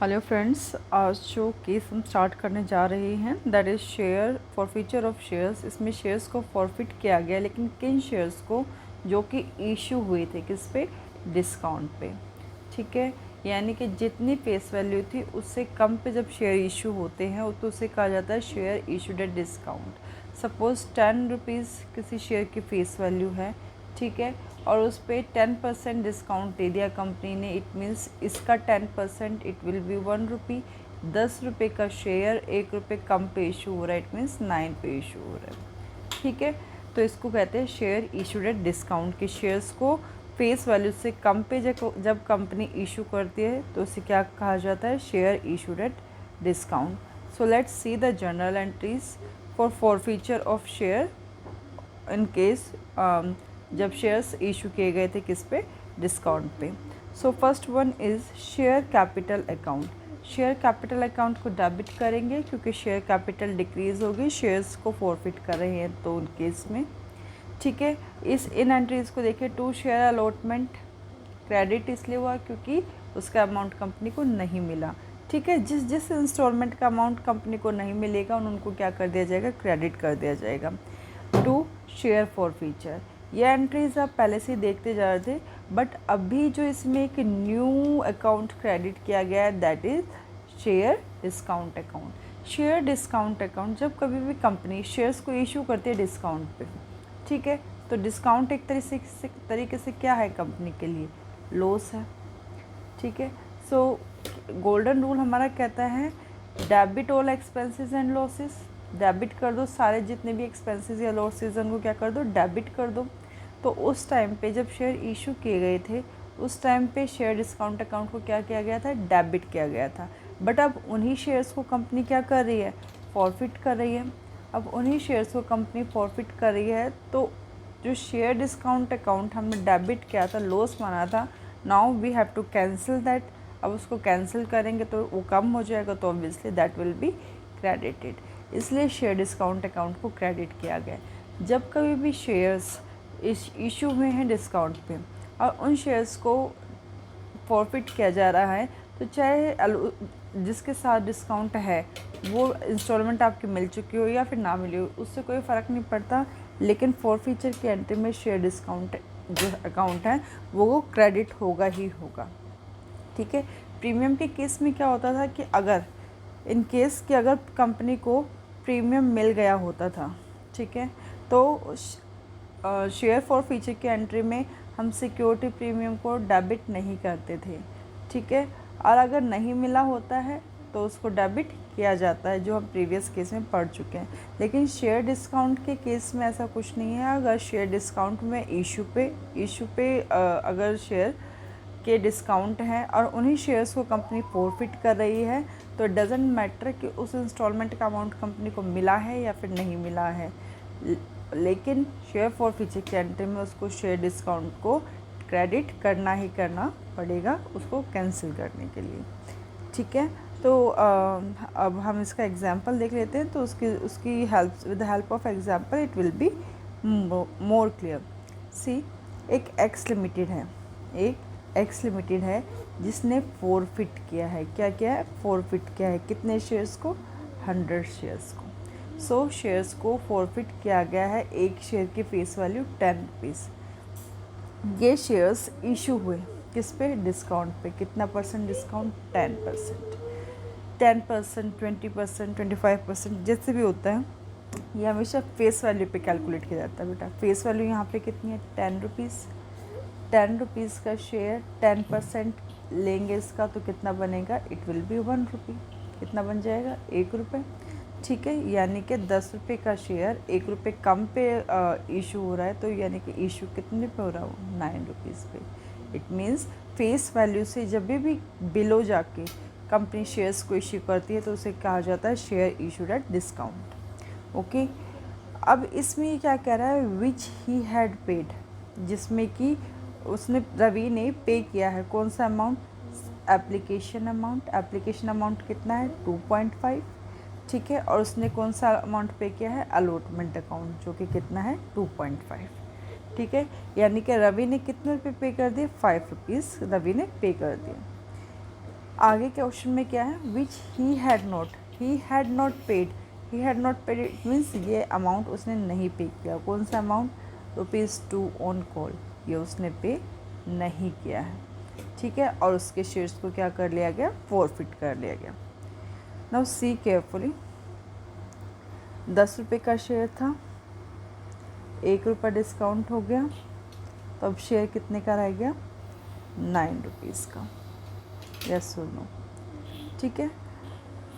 Hello friends, आज जो case हम स्टार्ट करने जा रहे हैं that is share forfeiture of shares. इसमें शेयर्स को फॉरफिट किया गया, लेकिन किन शेयर्स को, जो कि इशू हुए थे किस पे, डिस्काउंट पे। ठीक है, यानी कि जितनी फेस वैल्यू थी उससे कम पे जब शेयर इशू होते हैं तो उसे कहा जाता है share issued at discount. Suppose 10 rupees किसी शेयर की फेस वैल्यू है, ठीक है, और उस पर 10% डिस्काउंट दे दिया कंपनी ने। इट मीन्स इसका 10% इट विल बी 1 रुपी। 10 रुपये का शेयर 1 रुपये कम पे इशू हो रहा है, इट मीन्स 9 पे इशू हो रहा है। ठीक है, तो इसको कहते हैं शेयर इशूड एट डिस्काउंट। के शेयर्स को फेस वैल्यू से कम पे जब कंपनी इशू करती है तो उसे क्या कहा जाता है, share issued at discount. So let's see the journal entries for forfeiture of share in case जब शेयर्स इशू किए गए थे किस पे, डिस्काउंट पे। So first one is share capital account. Share capital account को डेबिट करेंगे क्योंकि शेयर कैपिटल डिक्रीज़ होगी, शेयर्स को फॉरफिट कर रहे हैं तो उन केस में। ठीक है, इन एंट्रीज़ को देखिए। टू शेयर अलॉटमेंट क्रेडिट इसलिए हुआ क्योंकि उसका अमाउंट कंपनी को नहीं मिला। ठीक है, जिस इंस्टॉलमेंट का अमाउंट कंपनी को नहीं मिलेगा उनको क्या कर दिया जाएगा, क्रेडिट कर दिया जाएगा। टू शेयर फॉरफीचर, ये एंट्रीज आप पहले से ही देखते जा रहे थे, बट अभी जो इसमें एक न्यू अकाउंट क्रेडिट किया गया है that is share discount account. Share discount account, जब कभी भी कंपनी शेयर्स को इशू करती है डिस्काउंट पे, ठीक है, तो डिस्काउंट एक तरीके से क्या है कंपनी के लिए, लॉस है। ठीक है, सो गोल्डन रूल हमारा कहता है debit all expenses and losses. Debit कर दो सारे जितने भी एक्सपेंसेस या लॉसेज उनको क्या कर दो, डेबिट कर दो। तो उस टाइम पे जब शेयर इशू किए गए थे उस टाइम पे शेयर डिस्काउंट अकाउंट को क्या किया गया था, डेबिट किया गया था। बट अब उन्हीं शेयर्स को कंपनी क्या कर रही है, फॉरफिट कर रही है। अब उन्हीं शेयर्स को कंपनी फॉरफिट कर रही है, तो जो शेयर डिस्काउंट अकाउंट हमने डेबिट किया था, लॉस माना था, now we have to cancel that. अब उसको कैंसिल करेंगे तो वो कम हो जाएगा, तो obviously that will be credited. इसलिए शेयर डिस्काउंट अकाउंट को क्रेडिट किया गया। जब कभी भी शेयर्स इशू हुए हैं डिस्काउंट पे और उन शेयर्स को फॉरफिट किया जा रहा है, तो चाहे जिसके साथ डिस्काउंट है वो इंस्टॉलमेंट आपकी मिल चुकी हो या फिर ना मिली हो, उससे कोई फ़र्क नहीं पड़ता, लेकिन फॉरफीचर की एंट्री में शेयर डिस्काउंट जो अकाउंट है वो क्रेडिट होगा ही होगा। ठीक है, प्रीमियम के केस में क्या होता था कि अगर इन केस कि अगर कंपनी को प्रीमियम मिल गया होता था, ठीक है, तो शेयर फॉरफीचर की एंट्री में हम सिक्योरिटी प्रीमियम को डेबिट नहीं करते थे। ठीक है, और अगर नहीं मिला होता है तो उसको डेबिट किया जाता है, जो हम प्रीवियस केस में पढ़ चुके हैं। लेकिन शेयर डिस्काउंट के केस में ऐसा कुछ नहीं है। अगर शेयर डिस्काउंट में इशू पे अगर शेयर के डिस्काउंट हैं और उन्हीं शेयर्स को कंपनी फॉरफिट कर रही है, तो डजेंट मैटर कि उस इंस्टॉलमेंट का अमाउंट कंपनी को मिला है या फिर नहीं मिला है, लेकिन शेयर फॉरफीचर के एंट्री में उसको शेयर डिस्काउंट को क्रेडिट करना ही करना पड़ेगा उसको कैंसिल करने के लिए। ठीक है, तो अब हम इसका एग्जांपल देख लेते हैं, तो उसकी help, with the help of example it will be more clear. See, एक एक्स लिमिटेड है जिसने फॉरफिट किया है। क्या किया है, फॉरफिट किया है। कितने शेयर्स को, 100 शेयर्स को। सो शेयर्स को फॉरफिट किया गया है। एक शेयर की फेस वैल्यू 10 रुपीज़। ये शेयर्स इशू हुए किस पे, डिस्काउंट पे। कितना परसेंट डिस्काउंट, 10%। 10%, 20%, 25% जैसे भी होता है, ये हमेशा फेस वैल्यू पे कैलकुलेट किया जाता है बेटा। फेस वैल्यू यहाँ पे कितनी है, 10 रुपीज़। 10 रुपीज़ का शेयर 10% लेंगे इसका तो कितना बनेगा, इट विल बी 1 रुपी। कितना बन जाएगा, 1 रुपये। ठीक है, यानी कि 10 रुपये का शेयर 1 रुपये कम पे इशू हो रहा है, तो यानी कि इशू कितने पे हो रहा हो, 9 रुपीज़ पे। इट मीन्स फेस वैल्यू से जब भी बिलो जाके कंपनी शेयर्स को इशू करती है तो उसे कहा जाता है share issued at discount. Okay, अब इसमें ये क्या कह रहा है, विच ही हैड पेड, जिसमें कि रवि ने पे किया है। कौन सा अमाउंट, एप्लीकेशन अमाउंट कितना है, 2.5। ठीक है, और उसने कौन सा अमाउंट पे किया है, अलॉटमेंट अकाउंट, जो कि कितना है, 2.5। ठीक है, यानी कि रवि ने कितने रुपये पे कर दिए, 5 रुपीज़ रवि ने पे कर दिए। आगे के क्वेश्चन में क्या है, which he had not paid, he had not paid it means ये अमाउंट उसने नहीं पे किया। कौन सा अमाउंट, ₹2 ऑन कॉल, ये उसने पे नहीं किया है, ठीक है। और उसके शेयर्स को क्या कर लिया गया, फॉरफिट कर लिया गया। नाउ सी केयरफुली, ₹10 का शेयर था, ₹1 डिस्काउंट हो गया, तो अब शेयर कितने का रह गया, ₹9 का, यस और नो, ठीक है।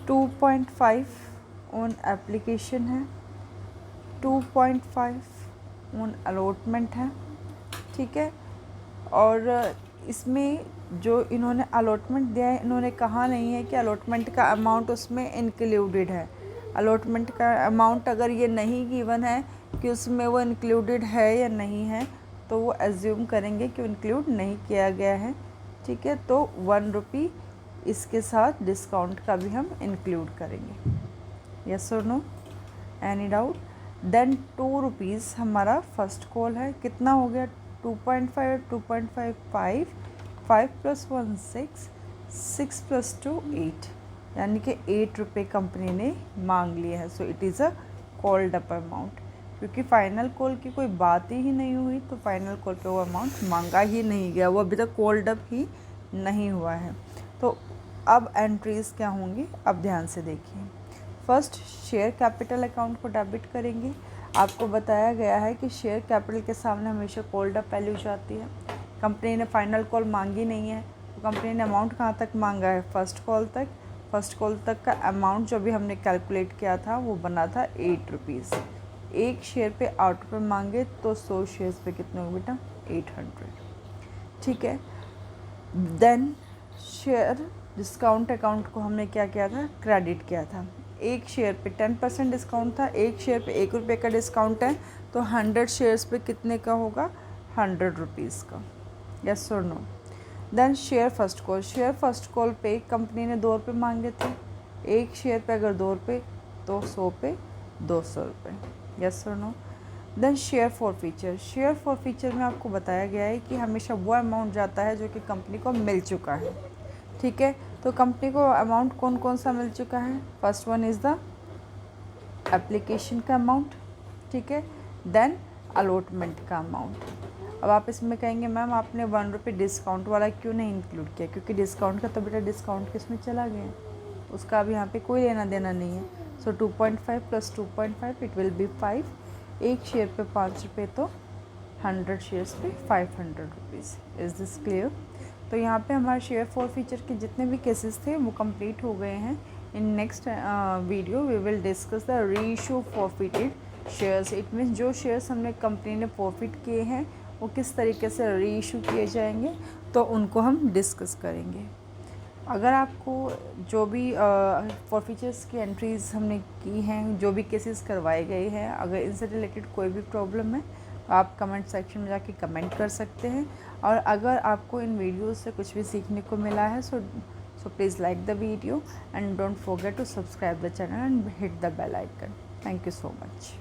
2.5 ऑन एप्लीकेशन है, 2.5 ऑन अलॉटमेंट है, ठीक है। और इसमें जो इन्होंने अलॉटमेंट दिया है, इन्होंने कहा नहीं है कि अलॉटमेंट का अमाउंट उसमें इंक्लूडेड है। अलॉटमेंट का अमाउंट अगर ये नहीं गिवन है कि उसमें वो इंक्लूडेड है या नहीं है, तो वो एज्यूम करेंगे कि इंक्लूड नहीं किया गया है, ठीक है। तो ₹1 इसके साथ डिस्काउंट का भी हम इंक्लूड करेंगे, यस और नो, एनी डाउट। देन ₹2 हमारा फर्स्ट कॉल है, कितना हो गया, 2.5 2.5 5 + 1 6 6 + 2 8, यानी कि ₹8 कंपनी ने मांग लिए हैं। So it is a called up amount, क्योंकि फ़ाइनल कॉल की कोई बात ही नहीं हुई, तो फाइनल कॉल पे वो अमाउंट मांगा ही नहीं गया, वो अभी तक कॉल्ड अप ही नहीं हुआ है। तो अब एंट्रीज़ क्या होंगी, अब ध्यान से देखिए। फर्स्ट शेयर कैपिटल अकाउंट को डेबिट करेंगे। आपको बताया गया है कि शेयर कैपिटल के सामने हमेशा कॉल्ड अप वैल्यू जाती है। कंपनी ने फाइनल कॉल मांगी नहीं है, तो कंपनी ने अमाउंट कहाँ तक मांगा है, फर्स्ट कॉल तक। फर्स्ट कॉल तक का अमाउंट जो भी हमने कैलकुलेट किया था वो बना था ₹8। एक शेयर पे ₹8 मांगे तो 100 शेयर्स पे कितने होंगे बेटा, 800, ठीक है। देन शेयर डिस्काउंट अकाउंट को हमने क्या किया था, क्रेडिट किया था। एक शेयर पे 10% डिस्काउंट था, एक शेयर पे ₹1 का डिस्काउंट है, तो 100 शेयर्स पे कितने का होगा, ₹100 का, यस और no. Then share first call पे कंपनी ने ₹2 मांगे थे, एक शेयर पे अगर ₹2 तो 100 पे ₹200, यस और नो। देन शेयर फॉरफीचर में आपको बताया गया है कि हमेशा वो अमाउंट जाता है जो कि कंपनी को मिल चुका है, ठीक है। तो कंपनी को अमाउंट कौन कौन सा मिल चुका है, first one is the application का अमाउंट, ठीक है। देन अलॉटमेंट का अमाउंट। अब आप इसमें कहेंगे मैम आपने ₹1 डिस्काउंट वाला क्यों नहीं इंक्लूड किया, क्योंकि डिस्काउंट का तो बेटा डिस्काउंट किस में चला गया, उसका अब यहाँ पे कोई लेना देना नहीं है। सो 2.5 + 2.5 इट विल बी 5, एक शेयर पे ₹5 तो 100 शेयर्स पे ₹500। Is this clear. तो यहाँ पे हमारे शेयर फॉरफीचर के जितने भी केसेस थे वो कंप्लीट हो गए हैं। In next video we will discuss the reissue forfeited shares. It means जो शेयर्स हमने कंपनी ने फॉरफिट किए हैं वो किस तरीके से रीइश्यू किए जाएंगे, तो उनको हम डिस्कस करेंगे। अगर आपको जो भी फॉरफीचर्स की एंट्रीज़ हमने की हैं, जो भी केसेस करवाए गए हैं, अगर इनसे रिलेटेड कोई भी प्रॉब्लम है आप कमेंट सेक्शन में जाके कमेंट कर सकते हैं। और अगर आपको इन वीडियोस से कुछ भी सीखने को मिला है so please like the video and don't forget to subscribe the channel and hit the bell icon. Thank you so much.